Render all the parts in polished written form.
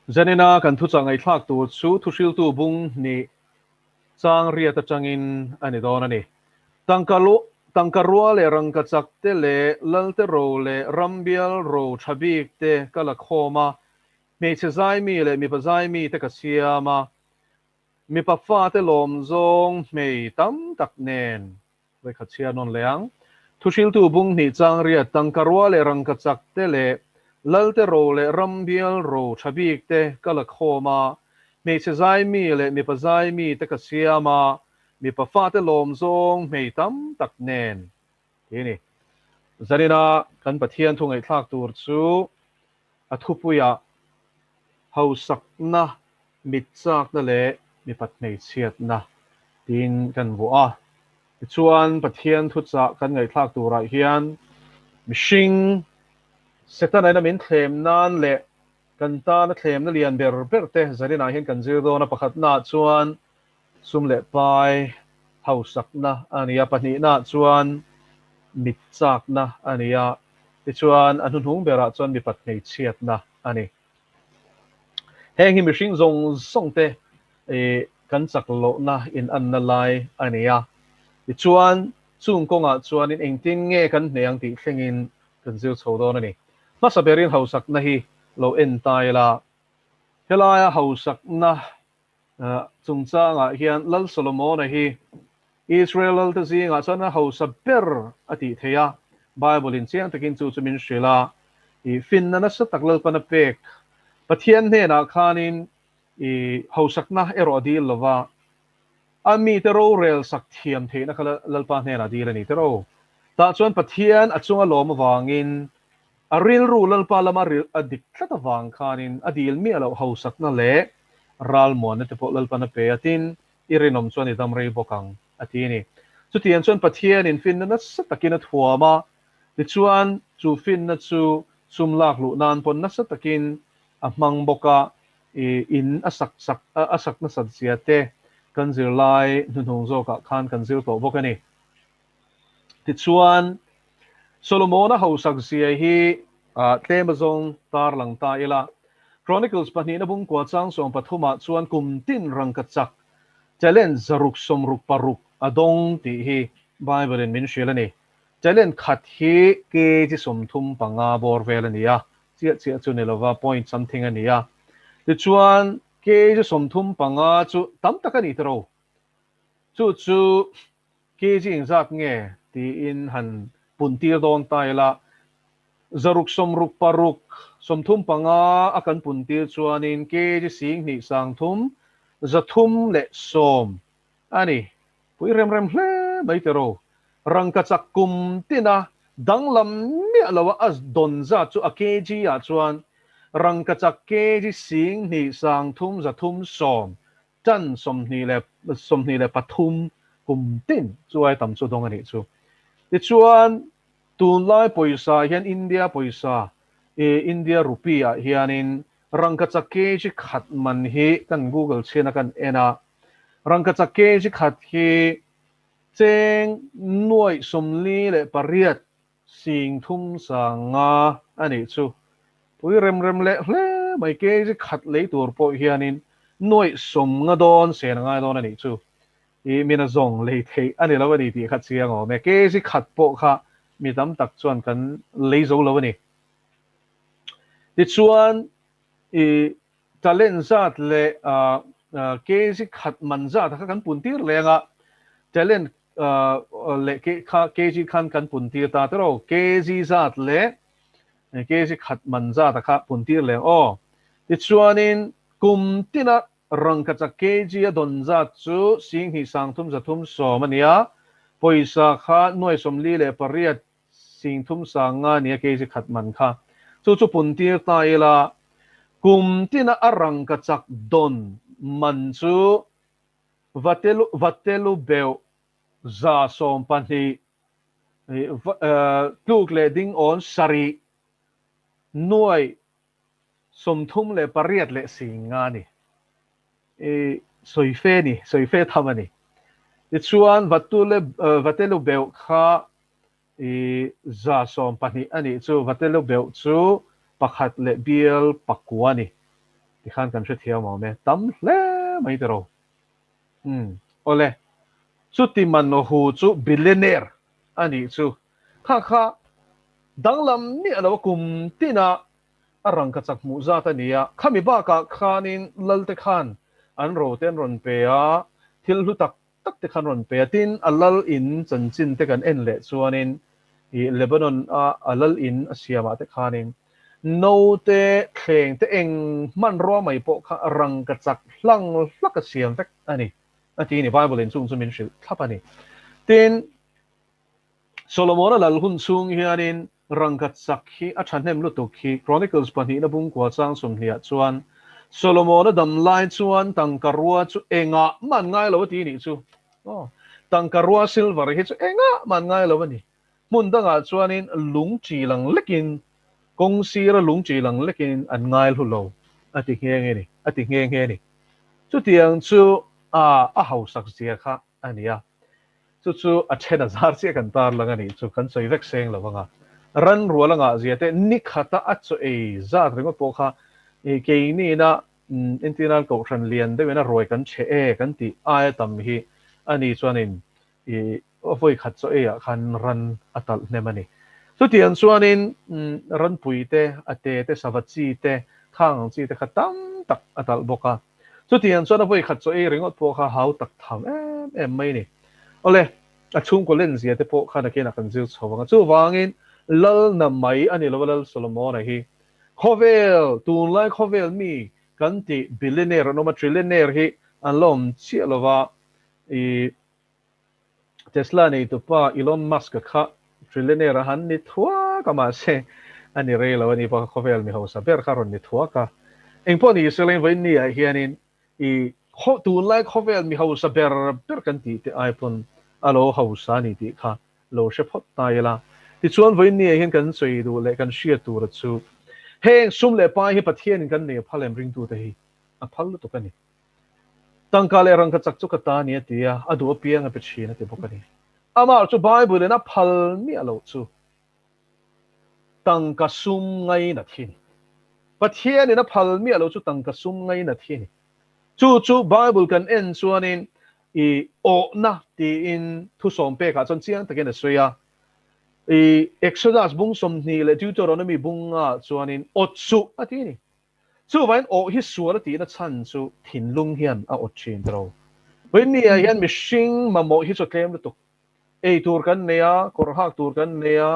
Zanina kan Thutak ngai thak tu chu Thuhriltu bung ni chang ria ta changin ani dona ni tangkarua le rangkachak te le lalte ro le rambial ro thabik te kala khoma me chezai mi le mi pazai mi te kasiama mi pa fa te lom zong mei tam tak nen ve khachia non leang Thuhriltu bung ni chang ria tangkarua le rangkachak te le lalte ro le rambial ro thabik te kala khoma me chezai mi le mi pazai mi te kasiama mi pa fa te lom zong mei tam tak nen ini zanina kan Pathian thungai thlak tur chu athupuia Hausakna mitchakna le mipat hmeichhiatna tin kan vua chuan Pathian thucha kan ngai thlak tura hian mihring setana na min thlem nan le kan ta na thlem na lian ber ber te zanina hian kan zir do na pakhat na chuan sum le pai Hausakna ania pahnih na chuan mitchakna ania tichuan anhunhung bera chuan mipat hmeichhiatna ani heng hi mihring zong songte kan chak lo na in an na lai ania tichuan chung konga chuan in engtin nge kan hneang ti thlengin kan zir chho don ani masaberin Hausakna hi lo en tai la helaya Hausakna chungchanga hian lal Solomon hi Israel ta zinga chana hausa ber ati theya Bible in chiang takin chu chumin shrila I finna na sa taklal pa na pek Pathian ne na khanin I Hausakna ero adil lova ami te ro rel sak thiam the na khala lalpa ne na dil ani te ro ta chuan Pathian achunga lom wangin aril ru lalpa lama ril adik thata wang khanin adil mi alo Hausakna le ral mon te po lalpa na pe atin irinom chuan idam rei bokang atini chu tian chuan Pathian in fin na sa takin at huama ti chuan chu fin na chu sumlak lu nan pon na sa takin a hmang boka in asak na sadsia te kan zir lai nunhung zo ka khan kan zir to bokani ti chuan Solomon hausak zia hi tlemazong tar lang ta ila Chronicles pahni na bung kwa chang song pathuma chuan kumtin rangkachak challenge zaruk somruk paruk adong ti hi Bible in min shilani challenge khat hi ke ji somthum panga bor velania chia chu nelova point something ania ti chuan ke ji somthum panga chu tam takani tro chu ke ji ingzak nge ti in han puntir don taila zaruk somruk paruk somthum panga akan puntir chuanin ke ji sing ni sangthum zathum le som ani pui rem hle mai tero rangkachak kum tina danglam mi alawa as donza chu a kg a chuan rangkachak kg sing ni sangthum zathum som chan somni le pathum kum tin chu ai tam chu dong ani chu ti chuan tun lai poisa hian India poisa India rupia hianin rangkachak kg khat man hi kan Google chena kan ena rangkachak kg khat hi cheng nuai somli le pariat sing thum sanga ani chu pui rem le hle mai kg khat le tur po hianin nuai som nga don sen nga don ani chu I mina zong le thei ani lo ani ti khat chiang o me kg khat po kha mi tam tak chuan kan le zo lo ani ti chuan talent zat le kg khat man zat kha kan puntir lenga talent le kg khan kan puntir ta tro kg zat le kg khat man zat kha puntir leng o ti chuanin kum tina rangkachak kg don zat chu sing hi sangthum zathum somania poisa kha noi somli le pariat singthum sanga nia kg khat man kha chu puntir ta ila kum tina arangkachak don man chu vatelu beu za som pani tluk le ding on sari nuai somthum le pariat le singani soife thamani ti chuan vatelu beu kha za som pani ani chu vatelu beu chu pakhat le bial pakuani thì khan kan sẽ theo màu mẹ tắm lẽ mấy tờ rồi ole chú tìm mình nó hù chú billionaire anh đi chú kha kha dang lam ni alo kum tina arang ka chak mu za ta nia khami ba ka khanin lalte khan an ro ten ron pe a thil lu tak tak te khan ron pe tin alal in chanchin te kan en le chuanin i Lebanon a alal in asiama te khanin no te thleng te eng man ro mai po kha rang ka chak hlang hlak a siam vek ani ati ni Bible in chung chumin shil thapani tin Solomon lal hun chung hianin rangkat sakhi a thanem lutuk hi Chronicles pani na bung kwa chang som hlia chuan Solomon dam lai chuan tangkarua chu enga man ngai lo ti ni chu tangkarua silver hi chu enga man ngai lo ni mun danga chuanin lung chi lang lekin kong sira lung chi lang lekin an ngai lu lo ati nge ni chu tiang chu a hausak sia kha ania chu a thena zar che kan tar langa ni chu kan soi vek seng lawanga ran rualanga ziate nikhata a chu e zat ringo po kha e ke ni na internal ko than lian de na roi kan che e kan ti ai tam hi ani chuanin e voi khat chu e khan ran atal nemani chu tian chuanin ran pui te ate te sawachi te khang chi te khatam tak atal boka chu tian chuan voi khat chu e ringo po kha hau tak tham em mai ni ole a chung ko len zia te po khana ke na kan zil chawanga chu wangin lal na mai ani lawal Solomon hi khovel tun lai khovel mi kan ti billionaire no ma trillionaire hi an lom chi lova i Tesla nei tu pa Elon Musk kha trillionaire han ni thua ka ma se ani re lo ni pa khovel mi hosa ber kharon ni thua ka engpo ni selen vai ni a hianin i kho tun lai khovel mi hosa ber kan ti te iPhone alo hausa ni ti kha lo she phot tai la ti chuan voi ni hian kan chei du le kan shia tu ra chu heng sum le pa hi Pathian kan ne phalem ring tu te hi a phal tu kan ni tangka le rang ka chak chu ka ta ni tia adu piang a pe chi na te bokani ama chu Bible na phal mi alo chu tangka sum ngai na thi ni Pathian na phal mi alo chu tangka sum ngai na thi ni chu Bible kan en chuanin i o na ti in thu som pe ka chon chiang taken soya i Exodus bung som ni le Deuteronomy bung a chuanin otsu atini chu vain o hi suala ti na chan chu thinlung hian a otchin tro when ni hian mishing mamo hi chu tlem tu ei tur kan neya korhak tur kan neya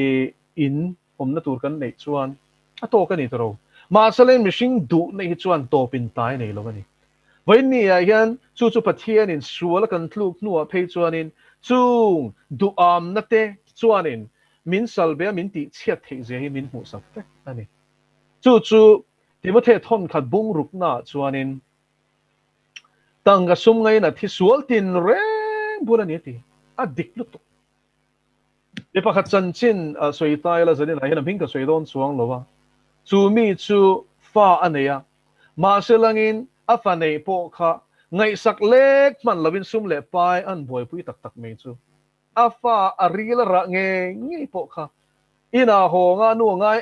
i in omna tur kan nei chuan a to kan ni tro ma salen mishing du nei chuan to pin tai nei lo ni với nia hian chu Pathian in suala kan thluk nuwa phei chuanin chung du na te chuanin min salbe min ti chiat thei je hi min mu sak te ani chu Timothy thon khat bung ruk na chuanin tanga sum ngai na thi sual tin reng bura ni ti a dik lu tu le pakhat chan chin a soi tai la zanin a hian ming ka soi don chuang lowa chu mi chu fa aneya ma selangin afa nei po kha ngai sak lek man lovin sum le pai an boy pui tak tak me chu afa aril ra nge po kha ina ho nga nu ngai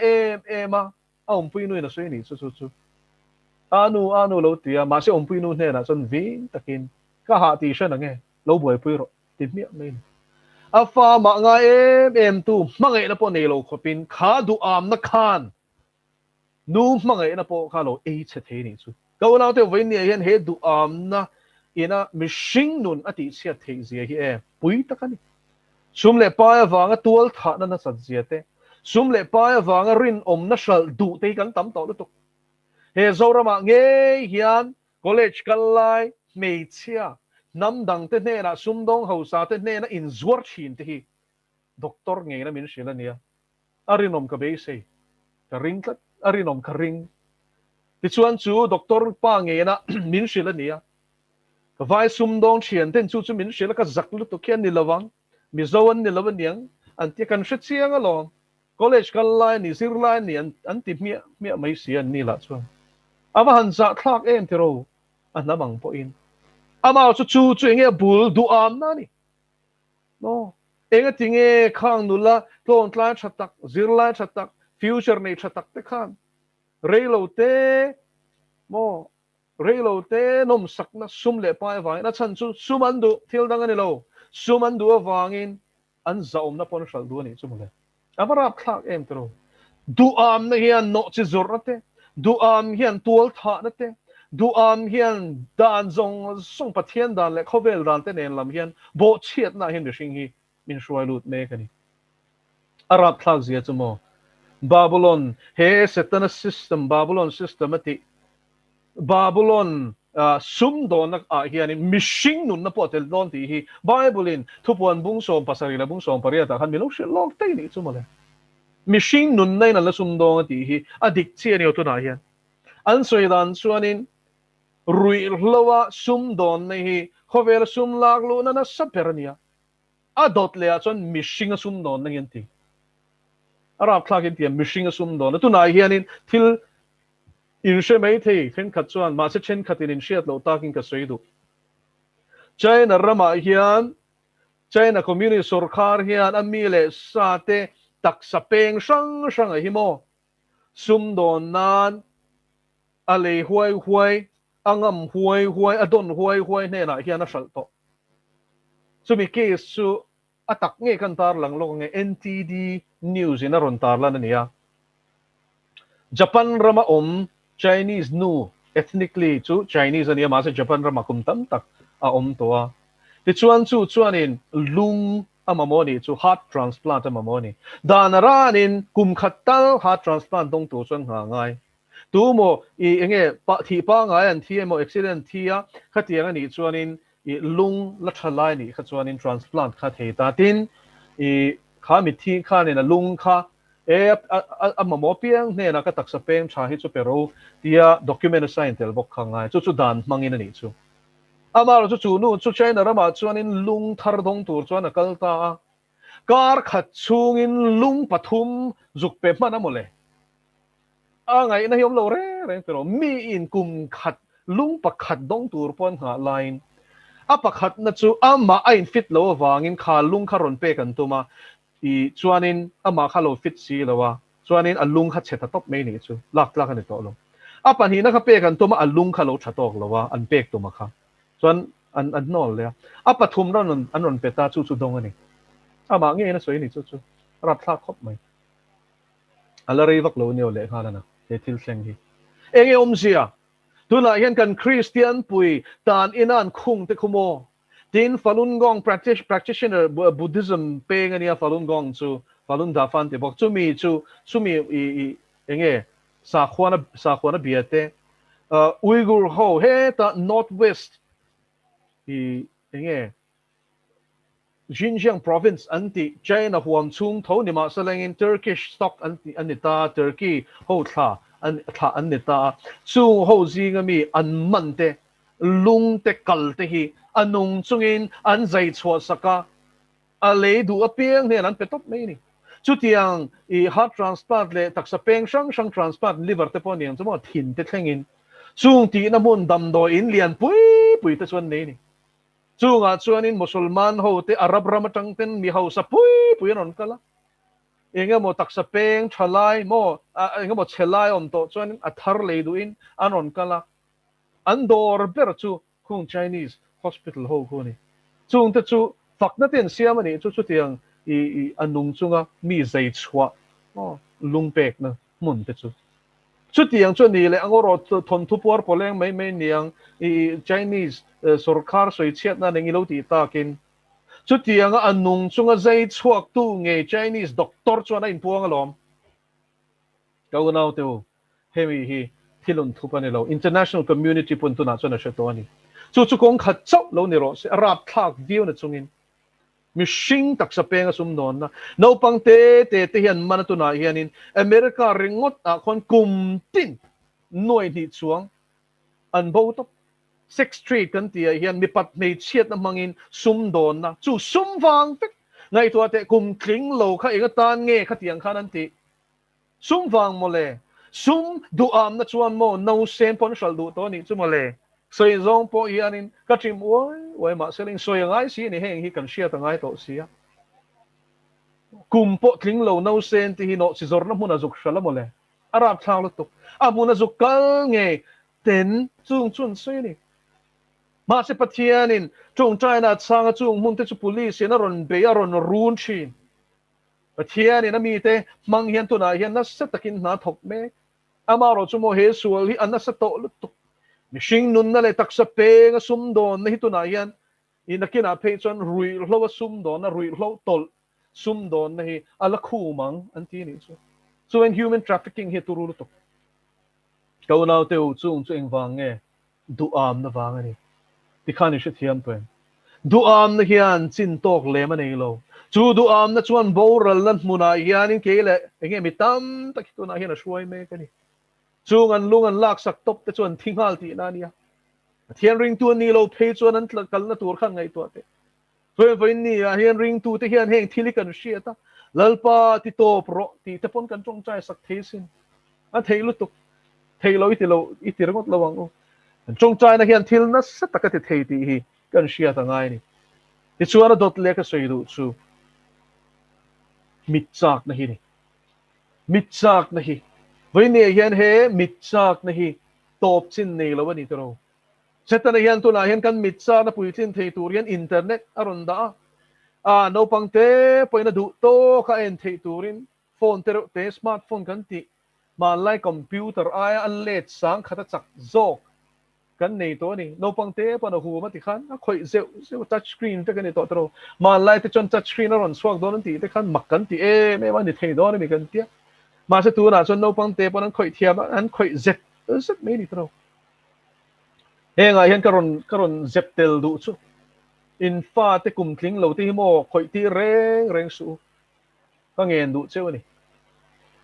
ema om pui nu na soi ni chu anu lo tia ma se om pui nu ne na chon vi takin ka ha ti shan nge lo boy pui ro ti mi me afa ma nga em tu mangai na po nei lo khopin kha du na khan nu mangai na po kha lo e che the ni chu câu nào theo với nia hiện hết đủ na ina mishing nun ati sia thei zia hi e pui takani sum le pa wanga tual tha na sat zia te sum le pa wanga rin om na shal du te kan tam to lu tuk he zorama nge hian college kalai meichhia nam dang te ne na sum dong hausa te ne na in zuar thin te hi doctor nge na min shila nia arinom ka be sei ka ring kat arinom ka ring ti chuan chu doctor pa nge na min shila nia ka vai sum dong thian ten chu min shila ka zak lu to khian ni lawang mi zoan ni lawan yang an ti kan hre chiang along college kan lai ni sir lai ni an ti mi mai sian ni la chuan ama han za thak em ti ro an na bang po in ama chu nge bul du na ni no enga tinge khang nula ton tla thatak zir lai thatak future nei thatak te khan reilo te mo reilo te nom sakna sum le pai vai na chan chu sumandu thil dang ani lo sumandu awangin an zaom na pon shal du ani chu mole amara khak em tro du am na hian no chi zorate du am hian tual tha na te du am hian dan zong song pathian dan le khovel dan te nen lam hian bo chiat na hian de sing hi min shwai lut me kani arab khak zia chu mo Babylon he setana system Babylon systematic Babylon sum don na hian mishing nun na potel don ti hi Bible in thupuan bung som pasari la bung som paria ta han mi lo she lok te ni chu mole mishing nun nei na la sum don ti hi adik che ni tu na hian an soi dan chuanin rui lowa sum don nei hi khovel sum lak lu na na saperania adot le a chon mishing a sum don na hian ti arab thlak in ti mishing a sum don tu na hianin thil in she mite khen khat chuan ma se chen khatin in shiat lo takin ka soidu China rama hian China community sarkar hian amile sate tak sapeng sang sang a himo sum don nan ale huai huai angam huai huai adon huai huai ne na hian a sal to sumi case su atak nge kan tar lang lo nge NTD news in a ron tar lan ania Japan rama Chinese nu ethnically chu Chinese ania ma se Japan rama kum tam tak a to a ti chuan chu chuanin lung amamoni chu heart transplant amamoni danaran kum khatal heart transplant dong tu chuan nga ngai tu mo I enge pa thi pa ngai an thi emaw accident thia khatiang ani chuanin I lung la thalai ni kha chuanin transplant kha thei ta tin I kha mi thi kha ne na lung kha amamaw piang ne na ka taksa peng tha hi chu pero tia document sign tel bok kha ngai chu dan mangin ani chu amar chu nu chu China rama chuanin lung thar dong tur chuan a kalta kar khat chungin lung pathum zuk pe mana mole ngai na hiom lo re pero mi in kum khat lung pakhat dong tur pon ha line a pakhat na chu ama ain fit lo wangin kha lung kha ron pe kan tuma I chuanin ama kha lo fit si lawa chuanin a lung kha cheta top me ni chu lak ani to lo a pan hi na kha pe kan tuma a lung kha lo thatok lawa an pek tuma kha chuan an nol le a pathum ron an ron peta chu dong ani ama nge na soi ni chu rat thla khop mai ala rei vak lo ni le kha na he thil thleng hi enge zia tuna hian kan Christian pui tan inan khung te khumo tin Falun Gong practitioner Buddhism peng ania Falun Gong chu Falun Dafan te bok chu mi I enge sa khwana biate Uyghur ho he ta northwest I enge Xinjiang province anti China huam chung tho ni ma salangin Turkish stock anita Turkey ho tha anita chung ho zinga mi an mante lung te kal te hi anung chungin an zai chwa saka a le du a piang ne an petop me ni chu tiang I heart transplant le taksa peng sang transplant liver te pon yang chuma thin te thlengin chung ti na mun dam do in lian pui te chuan ne ni chunga chuanin musulman ho te arab ramatang ten mi ho sa pui non kala enga mo taksa peng thalai mo enga mo chelai to chuanin athar leiduin anon kala andor ber chu khung Chinese hospital ho ko ni chung te chu fakna ten siam ani chu tiang I anung chunga mi zai chwa lung pek na mun te chu tiang chu ni le angoro thon thu por poleng mai niang I Chinese sarkar soi chiat na ngi lo ti takin chu tiang anung chunga zai chuak tu nge Chinese doctor chuan in puang alom kau nau teu hemi hi thilun thupani lo international community pun tu na chuna shetoni chu kong khat chau lo ni ro se rap thak view na chungin mi shing tak sa penga sum non na no pang te hian man tu na hianin America ringot a khon kum tin noi ni chuang an bo to sex trade kan tia hian mipat hmeichhiatna mangin sum don na chu sum wang tek ngai to te kum kling lo kha inga tan nge kha tiang khan an ti sum wang mole sum du am na chuan mo no sen pon shal du to ni chu mole soi zong po hianin ka trim oi ma seling soi ngai si ni heng hi kan sia ta ngai to sia kum po kling lo no sen ti hi no si zor na huna zuk shala mole arab thang lo to amuna zuk kal nge ten chung chun sei ni ma se Pathian in chung China changa chung mun te chu police na ron be a ron run chin Pathian in a mite mang hian tu na hian na sa takin na thok me amaro chu mo he sual hi an sa to lu tu mishing nun na le taksa pe nga sum don na hi tu na hian in a kina pe chon rui hlo sum don na rui hlo tol sum don na hi ala khu mang an ti ni so when human trafficking hi turu to kau nau te u chung chu eng wang nge du am na wang ani ti khani she thiam pen du am na hian chin tok le ma nei lo chu du am na chuan boral nan muna hian in ke le enge mi tam tak tu na hian a shruai me ka ni chung an lung an lak sak top te chuan thingal ti na nia thian ring tu ni lo phe chuan an kal na tur khan ngai to te thôi với ni à hiền ring tu te hiền heng thili kan shia ta lalpa ti to pro ti te pon kan trong trai sak the sin a thei lu tuk thei lo iti rangot lawang o trong trai na hiền thil na sa ta ka te thei ti hi kan shia ta ngai ni ti chuan a dot le ka sei du chu mit chak na hi ni mit chak na hi với ni hiền he mit chak na hi top chin nei lo ni to ro Seta na hiyan to na hiyan kan mitsa na puitin thei turian internet aron da no pang te poi na du to ka en thei turin phone te smartphone kan ti man lai computer ai an let sang khata chak zok kan nei to ni no pang te pa na hu ma ti khan a khoi zeu touch screen te kan ni to tro man lai te chon touch screen aron swak don ti te khan mak kan ti me ma ni thei don mi kan ti ma se tu na chon no pang te pa nan khoi thiam an khoi zet me ni tro he nga hian karon zeptel du chu in fa te kum thling lo ti mo khoi ti reng su ka ngen du cheu ni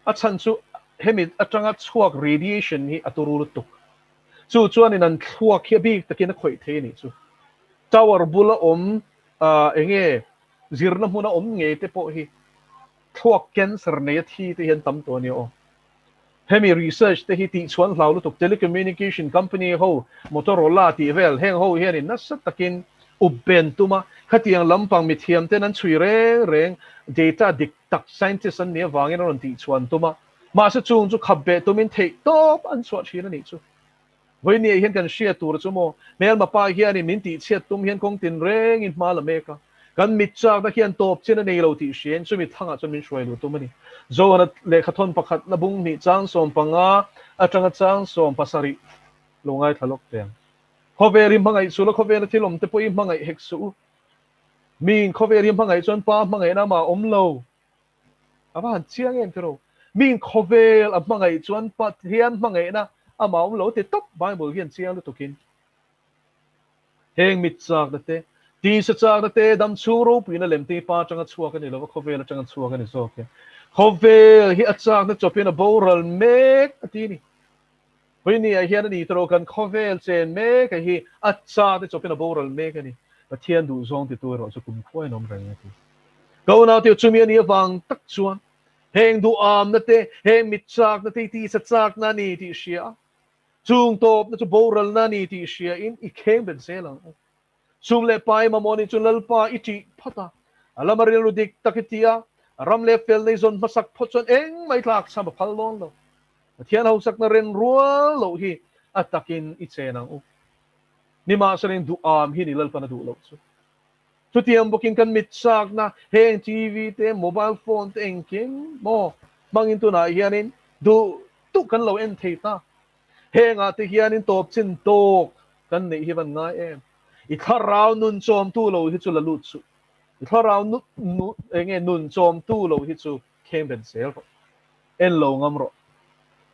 a chan chu hemi atanga chuak radiation hi aturu tu chu chuan in an thuak hi bi takin khoi the ni chu tower bula enge zirna huna nge te po hi thuak cancer ne thi te hian tam to ni o hemi research te hi ti chuan hlau lu tuk telecommunication company ho Motorola ti vel heng ho hian in nasa takin uben tuma khatiang lampang mi thiam ten an chui reng data diktak scientist an ne wangin ron ti chuan tuma ma sa chung chu khabbe tumin thei top an chwa thina ni chu voi ni hian kan share tur chu mo mel ma pa hian in min ti chet tum hian kong tin reng in ma la meka kan mit chak da hian top chen nei lo ti shen chu mi thanga chu min shwai lu tumani zawhna le khathon pakhat na bung ni chang som panga atanga chang som pasari lungai thalok teng khoveri mangai chu lo khovena thilom te poi mangai hek su min khoveri mangai chon pa mangai na ma omlo aba han chiang em tro min khovel ab mangai chon Pathian mangai na ama omlo te top bible hian chiang lu tukin heng mit chak da te ti sa chak da te dam churo pina lem te pa changa chua ka ni lo khovel changa chua ka ni so ke khovel hi achak na chopina boral mek atini voi ni a hian ni tro kan khovel chen me ka hi achak na chopina boral mek ani Pathian du zong ti tu ro so kum khoi nom rang ati go na ti chumi ani wang tak chuan heng du na te heng mit chak na te ti sa chak na ni ti sia chung top na chu boral na ni ti sia in I khem ben selang chung le pai ma moni chu lalpa iti phata alamari lu dik takitia ram le fel nei zon masak phochon eng mai tlak sa phal lon lo thian Hausakna ren rual lo hi atakin ichenang u ni ma sarin du hi ni lalpa na du lo chu tiam booking kan mit sak na heng TV te mobile phone te engking mo mangin tu na hianin du tu kan lo en theita heng a te hianin top chin tok kan nei hi ban ngai em I tharau nun chom tu lo hi chu la lut chu I tharau nu enge nun chom tu lo hi chu khem ben sel en lo ngam ro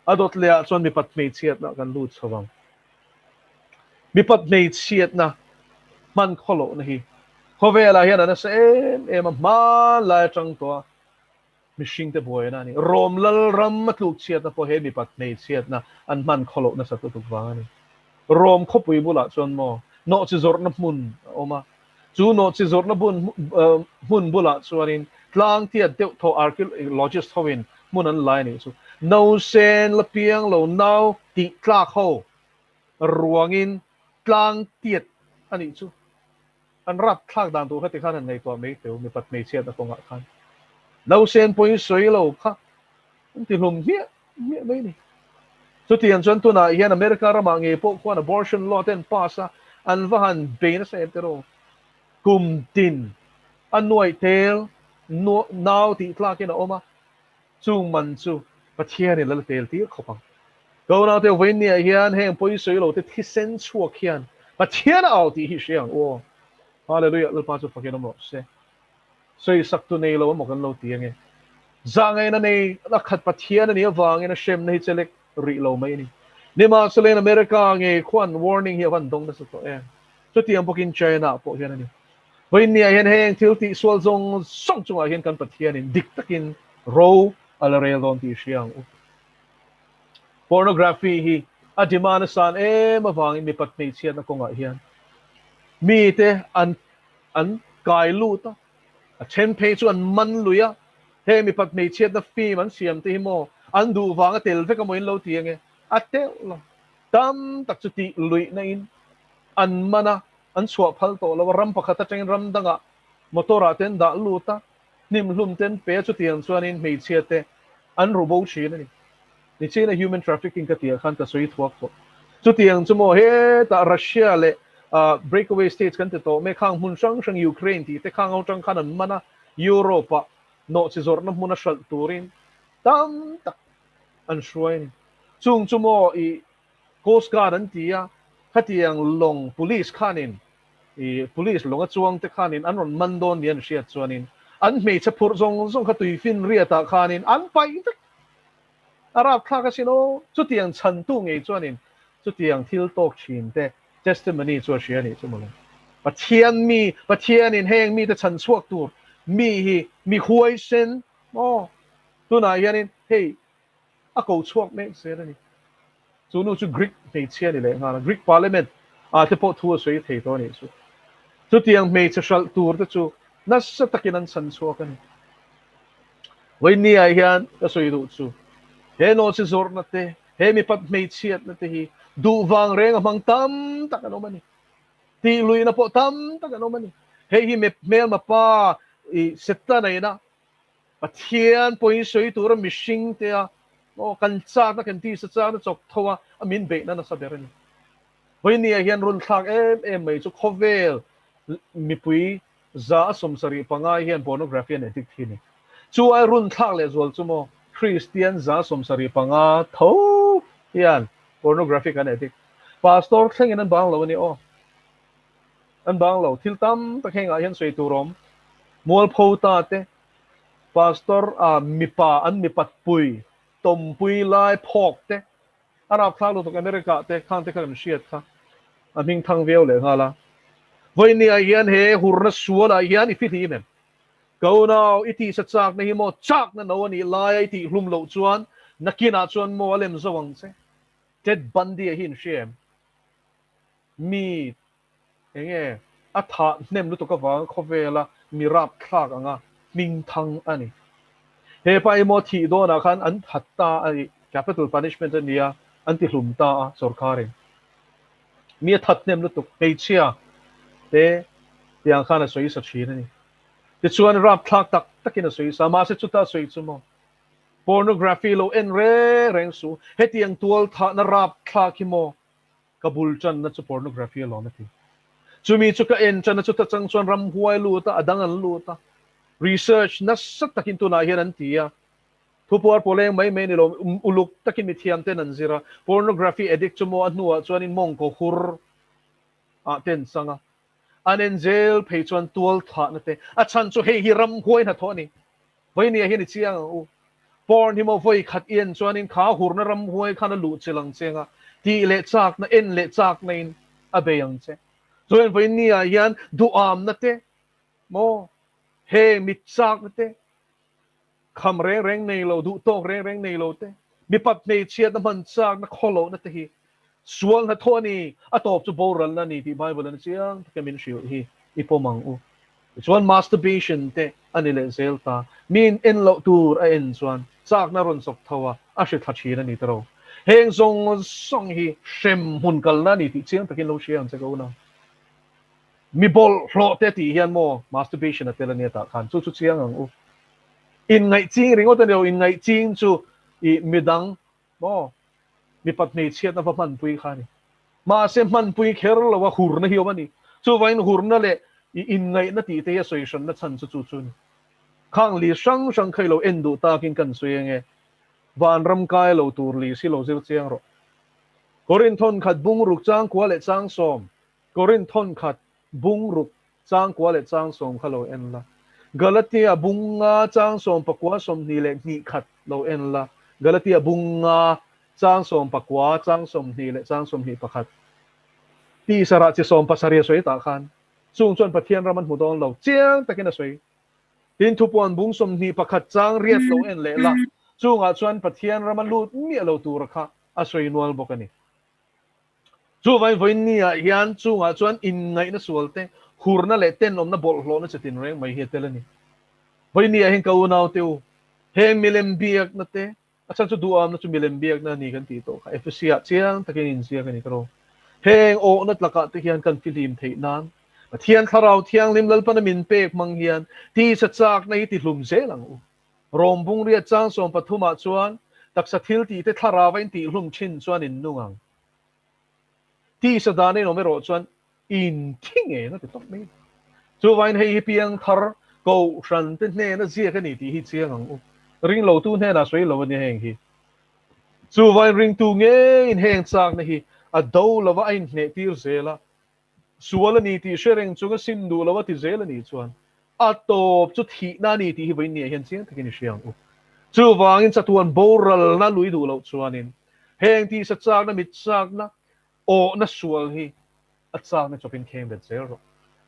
adot le chon mi pat hmeichhiatna kan lut chawang mi pat hmeichhiatna man kholo na hi khowela hian ana se em ma la chang to mishing te boy na ni rom lal ram matluk chiat na po he mi pat hmeichhiatna an man kholo na sa tu tu wa ni rom khopui bula chon mo no chi zor na mun oma chu no chi zor na bun mun bula chuanin tlang tia deuh tho archaeologist howin mun an lai ni chu no sen la piang lo now ti tlak ho ruangin tlang tiat ani chu an rat thak dan tu khati khan an nei to me te mi pat me chiat na konga khan no sen point soi lo kha ti hlum mia me ni chu tiang chuan tuna hian America rama nge po khuan abortion law ten passa an vahan beina se tero kum tin anuai tel no now ti tlakin oma chung man chu Pathian ni lal tel ti khopang go now te win ni hian heng poi soi lo te thi sen chuak hian Pathian out ti hi siang o hallelujah lal pa chu pakin mo se soi sak tu nei lo mo kan lo ti nge zangai na nei la khat Pathian ni awang na shem nei chelek ri lo mai ni ni ma selen America nge khuan warning hi van dong na sa to chu tiang pokin China po hian ni win ni hian heng thil ti swal zong song chunga hian kan Pathian in dik takin ro ala rel don ti siang pornography hi a demand san mawang mi pat mei chiat na konga hian mite an kai lu ta a chen pei chu an man luya he mi pat mei chiat na fi man siam te mo an du wanga tel ve ka moin lo ti nge a tel lo tam tak chu ti lui na in an mana an chua phal to lo ram pakhata teng ram danga motora ten da lu ta nim hlum ten pe chu tiang chuan in mei chiat te an robo chi na ni ni china human trafficking ka tia khan ka soi thuak ko chu tiang chu mo he ta Russia le breakaway states kan te to me khang hun sang sang Ukraine ti te khang au tang khan an mana Europe no chi zor na mun a shal turin tam tak an shruai chung chu mo I coast guard an tia khatiang long police khanin I police longa chuang te khanin an ron mandon nian sia chuanin an mei chapur zong zong khatui fin ria ta khanin an pai Arab thaka sino chu tiang chan tu ngei chuanin chu tiang thil tok chin te testimony chu sia ni chu mo Pathian in heng mi te chan chuak tur mi hi mi huai sen mo tu na hianin hey a ko chuak me se ni chu nu chu Greek nei chia ni le nga Greek parliament te po thu soi thei to ni chu tiang mei cha shal tur te chu na sa takin an chan chuak ani wai ni ai hian ka soi du chu he no si zor na te he mi pat mei chiat na te hi du wang reng amang tam tak ano mani ti lui na po tam tak ano mani he hi me mel ma pa I setta na ina Pathian point soi tur mishing te a o kan cha na kan ti sa cha na chok thowa amin be na sa berin hoi ni hian run thak em mai chu khovel mi pui za som sari panga hian pornography an addict hi ni chu ai run thak le zol chu mo Christian za som sari panga tho hian pornography kan addict pastor thleng in an bang lo ni o an bang lo thil tam ta khenga hian soi turom mol pho ta te pastor mipa an mipat pui tom pui lai phok te Arab thak lo to America te khang te kan shiat kha aming thang veo le nga la voi ni a hian he hurna suala hian I fit hi mem go now iti sa chak na hi mo chak na no ani lai ti hlum lo chuan nakina chuan mo alem zawang se Ted Bundy a hin shem mi enge a tha nem lu to ka wang khovela mi rap thak anga ming thang ani he pai mo thi do na khan an hatta ai capital punishment ania anti hlum ta sarkarin mi that nem lu to pe chia te tiang khana soi sa chin ani ti chuan rap thak tak takin a soi sa ma se chuta soi chu mo pornography lo en reng su hetiang tual tha na rap thak hi mo kabul chan na chu pornography lo na ti chumi chu ka en chan na chu ta chang chuan ram huai lu ta adang an lu ta research na sat takin tu na hian an tia thupor poleng mai mai ni lo uluk takin mi thiam ten an zira pornography addict chu mo anua chuan in mong ko hur ten sanga anen jail phei chuan tual tha na te a chan chu hei hi ram huai na thoni voi ni hi ni chiang u porn hi mo voi khat ien chuan in kha hur na ram huai khana lu chilang chenga ti le chak na en le chak na in a beyang che zoen voi ni a hian du am na te mo he mi chak na te kham reng nei lo du tok reng nei lo te mi pat nei chiat na man chak na kholo na te hi sual na thoni atop chu boral na ni ti Bible na chiang kamin shiu hi ipomang u chuan masturbation te anile zelta min en lo tur a en chuan chak na ron sok thawa a she thachi na ni tro heng zong song hi shem hun kal na ni ti chiang takin lo shiam che ko na mi bol hlo te ti hian mo masturbation a telania ta khan chu chu chiang ang u in ngai ching ringo ta in ngai ching chu I midang mo mipat nei chiat na man pui khani ma se man pui kher lawa hur na hiomani chu vain hur na le in ngai na ti te solution na chan chu chu chu ni khang li sang sang khai lo endu ta kin kan suenge van ram kai lo tur li si lo zir chiang ro korin thon khat bung ruk chang kwa le chang som korin thon khat bung ruk chang kwa le chang som khalo en la Galatia bunga chang som pakwa som ni le ni khat lo en la Galatia bunga chang som pakwa chang som ni le chang som ni pakhat ti sara chi som pasari soi ta khan chung chon pathian raman hudon lo chiang takin a soi tin thu pon bung som ni pakhat chang riat lo en le la chunga chuan pathian raman lut mi lo tur kha a soi nual bokani chu vai voin ni a hian chunga chuan in ngai na sualte hurna le ten om na bol hlo na chatin reng mai he telani voin ni a hen kau nau teu he milem biak na te acha chu duam na chu milem biak na ni kan ti to kha efisia chiang takin in sia kan ni kro heng o na tlaka te hian kan filim thei nan thian tharau thiang lim lal pan min pek mang hian ti sa chak na hi ti hlum zelang u rom bung ria chang som pathuma chuan taksa thil ti te thara vain ti hlum chin chuan in nungang ti sa dane no me ro chuan in thing e na te tok me chu vain hei piang thar ko ran te ne na zia ka ni ti hi chiang ang u ring lo tu ne na soi lo ni heng hi chu vain ring tu nge in heng chak na hi a do lawa ain ne tir zela suala ni ti shereng chunga sindu lawa ti zela ni chuan a top chu thi na ni ti hi vain ni hian chiang takin siang u chu wangin chatuan boral na lui du lo chuanin heng ti sa chak na mit chak na o na sual hi a chak na chopin khem bet zero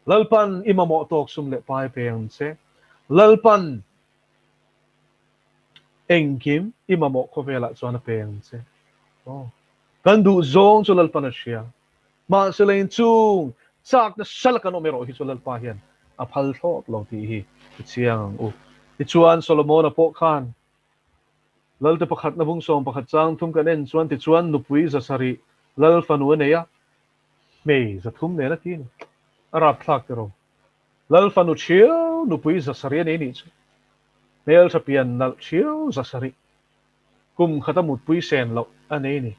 lalpan emaw tok sum le pai peng che lalpan engkim emaw khovela chuan a peng che oh kan du zong chu lalpan a sia ma selain chung chak na salakan omero hi chu lalpa hian a phal thop lo ti hi chiang u ti chuan solomon a po khan lalta pakhat na bung som pakhat chang thum kan en chuan ti chuan nupui zasari lal fanu neya mei zathum ne na tin arap thak ro lal fanu chiu nupui zasari ne ni chu mel sapian nal chiu zasari kum khatamut pui sen lo ane ni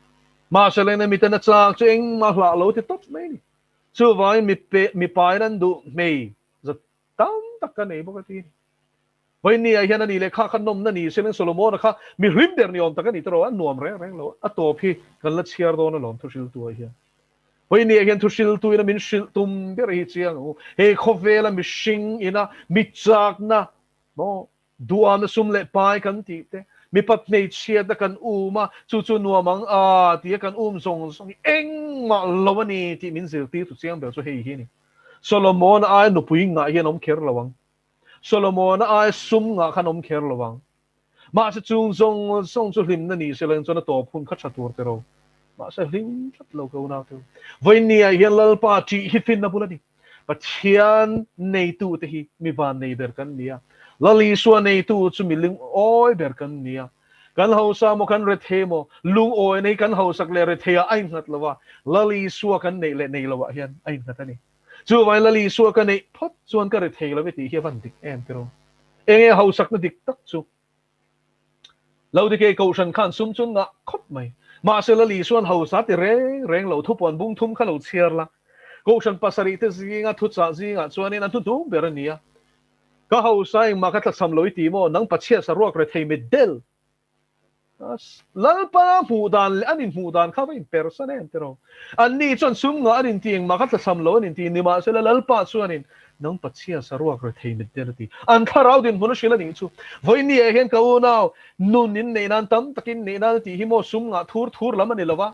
ma selain na mitana chak cheng ma hla lo ti top mai ni chu vai mi pai nan du mei za tam tak kan ei bokati vai ni a hian ani le kha khan nom na ni selen solomon kha mi hrim der ni om tak ani tro an nuam reng lo a to phi kan la chiar do na lom Thuhriltu a hian vai ni a hian Thuhriltu ina min shil tum ber hi chiang he khovela mi shing ina mi chak na mo duam na sum le pai kan ti te mi pat nei chiat da kan uma chu chu nuamang a ti kan zong eng ma lawani ti min Zirtirtu chiang bel chu hei hi ni solomon ai no pui nga hian om kher lawang solomon ai sum nga khan om kher lawang ma se chung zong chu hlim na ni selen chona to phun kha chatur te ro ma se hlim chat lo ko na tu voi ni ai hian lal pa chi hi fin na bulani pathian nei tu te hi mi van nei ber kan nia lali suwa nei tu chu mi ling oi ber kan nia kan hausa mo kan rethe mo lung oi nei kan hausak le rethe ai ngat lawa lali suwa kan nei le nei lawa hian ai ngat ani chu vai lali suwa kan nei phot chuan ka rethe la ti hi van dik em pero enge hausak na dik tak chu lo de ke ko san khan sum chun nga khop mai ma se lali suan hausa ti reng lo thu pon bung thum kha lo chiar la ko san pasari te zinga thu cha zinga chuan in an thu tu ber ania ka hausa eng ma ka tla sam loi ti mo nang pachia sa ruak re thei mit del lalpa mudan anin mudan kha vai person en pero an ni chon sum nga anin tieng ma ka tla sam lo anin ti ni ma se lalpa chuanin nang pachia sa ruak re thei mit del ti an kharau din hunu shila ni chu voi ni e hen ka u nau nun in nei nan tam takin nei nan ti hi mo sum nga thur lam ani lawa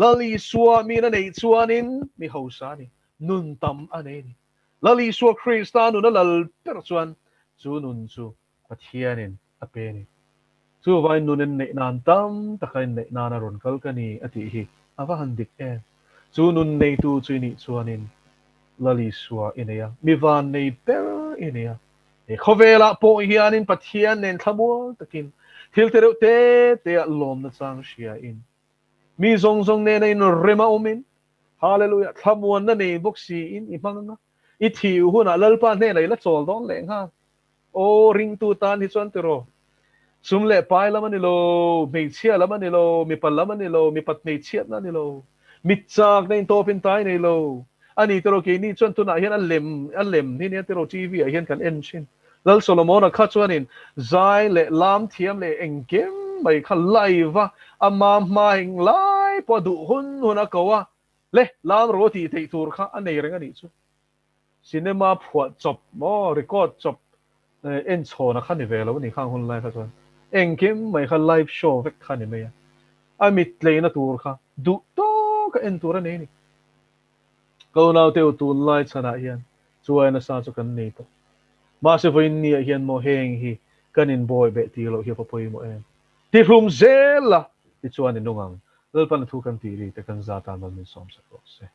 lali suwa mi na nei chuanin mi hausa ni nun tam ane ni lali suwa Kristanu na lal per chuan chu nun chu pathianin apeni chu vai nunin nei nan tam takain nei nana ron kal kani ati hi awa handik e chu nun nei tu chuini chuanin lali suwa ineya mi van nei per ineya e khovela po hianin pathian nen thamul takin thil te lom na chang sia in mi zong ne nei no rema umin hallelujah thamuan na nei boksi in imanga i thiu huna lalpa ne nei la chol don leng ha o ring tu tan hi chuan tero sum le pai lama ni lo hmeichhia lama ni lo mipat lama ni lo mipat hmeichhiatna ni lo mitchak nei to pin tai nei lo ani tero ke ni chuan tuna hian a lem ni ne tero tv a hian kan en chin lal solomon a kha chuanin zai le lam thiam le engkem mai kha live ama mai lai po du hun a kawa le lam ro ti thei tur kha anei reng ani chu cinema phuat chop mo record chop en chona kha ni velo ni khang hun lai kha chuan engkem mai kha live show vek kha ni me a mit leina tur kha du to ka en tur ani ni ko nau teu tun lai chana hian chuai na sa chu kan nei to ma se voin ni hian mo heng hi kanin boy be ti lo hi pa poi mo em ti hlum zela ti chuan in nungang lal pan thu kan ti ri te kan za ta man min som sa ko se